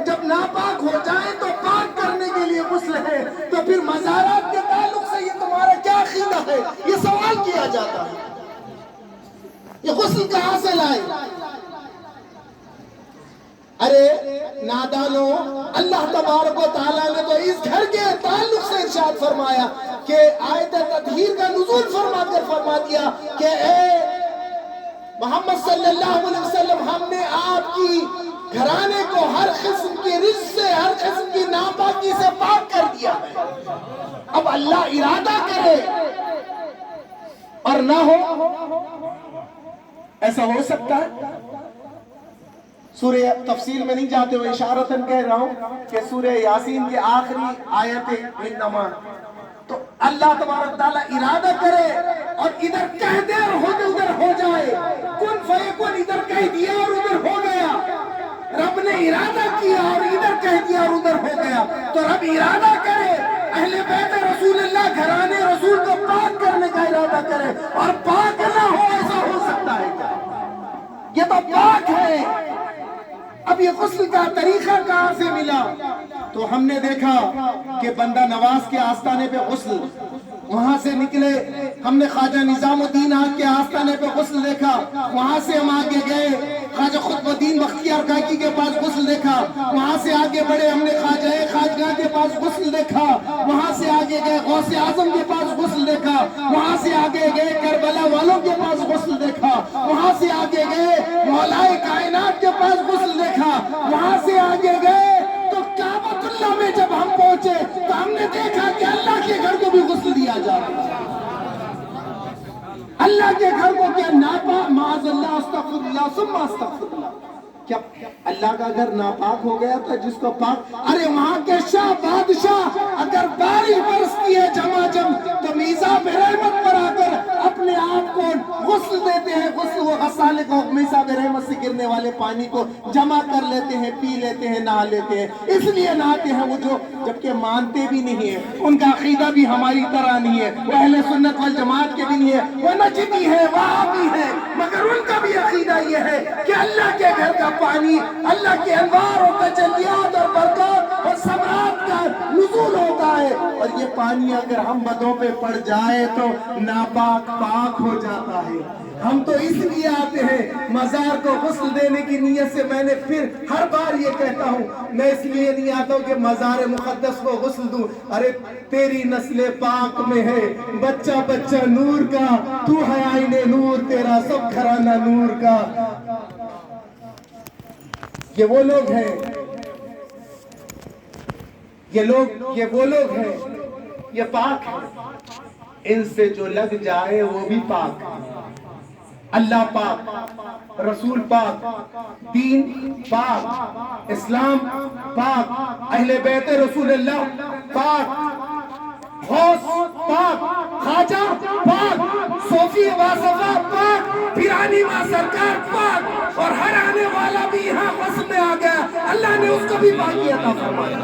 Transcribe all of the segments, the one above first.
جب ناپاک ہو جائے تو پاک کرنے کے لیے غسل ہے، تو پھر مزارات کے تعلق سے یہ تمہارا کیا عقیدہ ہے؟ یہ سوال کیا جاتا ہے، یہ غسل کہاں سے لائے؟ ارے نادانو، اللہ تبارک و تعالیٰ نے تو اس گھر کے تعلق سے ارشاد فرمایا کہ آیت تطہیر کا نزول فرما کر فرما دیا کہ اے محمد صلی اللہ علیہ وسلم، ہم نے آپ کی گھرانے کو ہر قسم کی رجس سے، ہر قسم کی ناپاکی سے پاک کر دیا ہے۔ اب اللہ ارادہ کرے اور نہ ہو، ایسا ہو سکتا ہے؟ سورہ تفصیل میں نہیں جاتے ہوئے اشارتاً کہہ رہا ہوں کہ سورہ یاسین کے آخری آیت انما، تو اللہ تبارک تعالیٰ ارادہ کرے اور ادھر کہہ دے اور ادھر ہو جائے، کن فیکن ادھر کہہ دیا اور ادھر ہو گیا۔ رب نے ارادہ کیا اور ادھر کہہ دیا اور ادھر ہو گیا، تو رب ارادہ کرے، اہل بیت رسول اللہ گھرانے رسول کو پاک کرنے کا ارادہ کرے اور پاک نہ ہو، ایسا ہو سکتا ہے کیا؟ یہ تو پاک ہے۔ اب یہ غسل کا طریقہ کہاں سے ملا؟ تو ہم نے دیکھا کہ بندہ نواز کے آستانے پہ غسل، وہاں سے نکلے، ہم نے خواجہ نظام الدین آج کے آستانے پہ غسل دیکھا، وہاں سے ہم آگے گئے خواجہ قطب الدین بختیار کاکی کے پاس غسل دیکھا، وہاں سے آگے بڑھے ہم نے خواجہ خواجگاہ کے پاس غسل دیکھا، وہاں سے آگے گئے غوث اعظم کے پاس غسل دیکھا، وہاں سے آگے گئے کربلا والوں کے پاس غسل دیکھا، وہاں سے آگے گئے مولائے کائنات کے پاس غسل دیکھا، وہاں سے آگے گئے تو کعبۃ اللہ میں جب ہم پہنچے تو ہم نے دیکھا کہ اللہ کے گھر کو بھی غسل دیا جا رہا ہے۔ اللہ کے گھر کو کیا ناپاک، معاذ اللہ، استغفر اللہ ثم استغفر اللہ، کیا اللہ کا گھر ناپاک ہو گیا تھا جس کو پاک؟ ارے وہاں کے شاہ بادشاہ اگر بارش برستی ہے جھماجھم تو میزاب رحمت پر آ کر اپنے آپ کو غسل دیتے ہیں، غسل وہ غسالے کو میزاب رحمت سے گرنے والے پانی کو جمع کر لیتے ہیں، پی لیتے ہیں، نہا لیتے ہیں، اس لیے نہاتے ہیں وہ جو جبکہ مانتے بھی نہیں ہیں، ان کا عقیدہ بھی ہماری طرح نہیں ہے، وہ اہل سنت والجماعت کے بھی نہیں ہے، وہ نجدی ہے، وہابی ہے، مگر ان کا بھی عقیدہ یہ ہے کہ اللہ کے گھر کا پانی اللہ کے انوار اور تجلیات اور برکات اور ثمرات کا نزول ہوتا ہے، اور یہ پانی اگر ہم بدوں پہ پڑ جائے تو ناپاک پاک ہو جاتا ہے۔ ہم تو اس لیے آتے ہیں مزار کو غسل دینے کی نیت سے، میں نے پھر ہر بار یہ کہتا ہوں، میں اس لیے نہیں آتا ہوں کہ مزار مقدس کو غسل دوں، ارے تیری نسل پاک میں ہے، بچہ بچہ نور کا، تو ہے آئین نور، تیرا سب گھرانہ نور کا۔ یہ وہ لوگ ہیں، یہ وہ لوگ ہیں، یہ پاک ہیں، ان سے جو لگ جائے وہ بھی پاک ہے۔ اللہ پاک، رسول پاک، دین پاک، اسلام پاک، اہل بیت رسول اللہ پاک، غوث پاک، خواجہ پاک، صوفی واصفہ پاک، پیرانی ماں سرکار پاک، اور ہر آنے والا بھی یہاں غسل میں آ گیا، اللہ نے اس کو بھی پاکی عطا فرمایا۔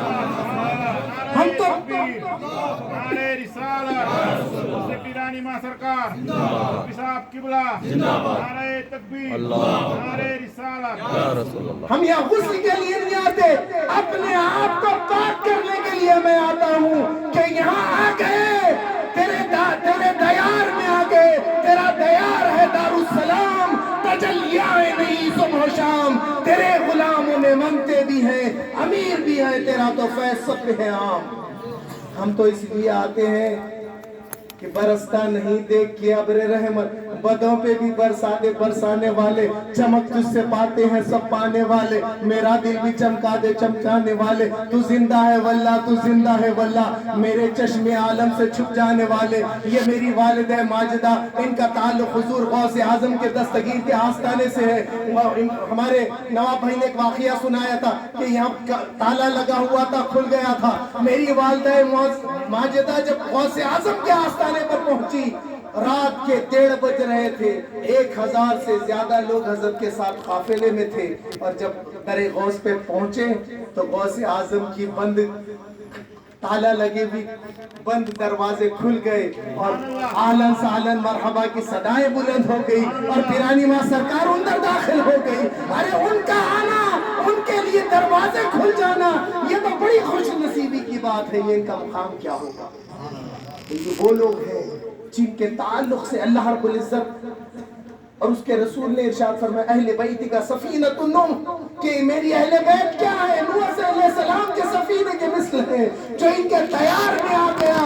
ہم تو نعرہ رسالت، پیرانی ماں سرکار، صاحب قبلہ، نعرہ تکبیر، نعرہ رسالت۔ ہم یہاں غسل کے لیے نہیں آتے، اپنے آپ کو پاک کرنے کے لیے میں آتا ہوں کہ یہاں آ گئے، تیرے دیار میں آ گئے، تیرا دیار ہے دارالسلام، تجلیاں نہیں صبح و شام، تیرے غلاموں میں منگتے بھی ہیں، امیر بھی ہے، تیرا تو فیض سب پہ ہے عام۔ ہم تو اس لیے آتے ہیں کہ برستا نہیں دیکھ کے ابر رحمت، بدوں پہ بھی برسانے والے، چمک تجھ سے پاتے ہیں سب پانے والے، میرا دل بھی چمکا دے چمکانے والے، تو زندہ ہے واللہ، تو زندہ ہے واللہ، میرے چشم عالم سے چھپ جانے والے۔ یہ میری والدہ ماجدہ، ان کا تعلق حضور غوث اعظم کے دستگیر کے آستانے سے ہے۔ ہمارے نواب بھائی نے ایک واقعہ سنایا تھا کہ یہاں تالا لگا ہوا تھا، کھل گیا تھا، میری والدہ ماجدہ جب غوث اعظم کے آستانے پر پہنچی، رات کے 1:30 بج رہے تھے، 1000 سے زیادہ لوگ حضرت کے ساتھ قافلے میں تھے، اور جب در غوث پہ پہنچے تو غوث اعظم کی بند تالا لگے بھی بند دروازے کھل گئے، اور اہلاً سہلاً مرحبا کی صدائیں بلند ہو گئی، اور پیرانی ماں سرکار اندر داخل ہو گئی۔ ارے ان کا آنا، ان کے لیے دروازے کھل جانا، یہ تو بڑی خوش نصیبی کی بات ہے۔ یہ ان کا مقام کیا ہوگا؟ یہ وہ لوگ ہیں جن کے تعلق سے اللہ رب العزت اور اس کے رسول نے ارشاد فرمایا اہل بیت کا سفینۃ النوح، کہ میری اہل بیت کیا ہے؟ نوح علیہ السلام کے سفینے کے مثل ہے، جو ان کے تیار میں آ گیا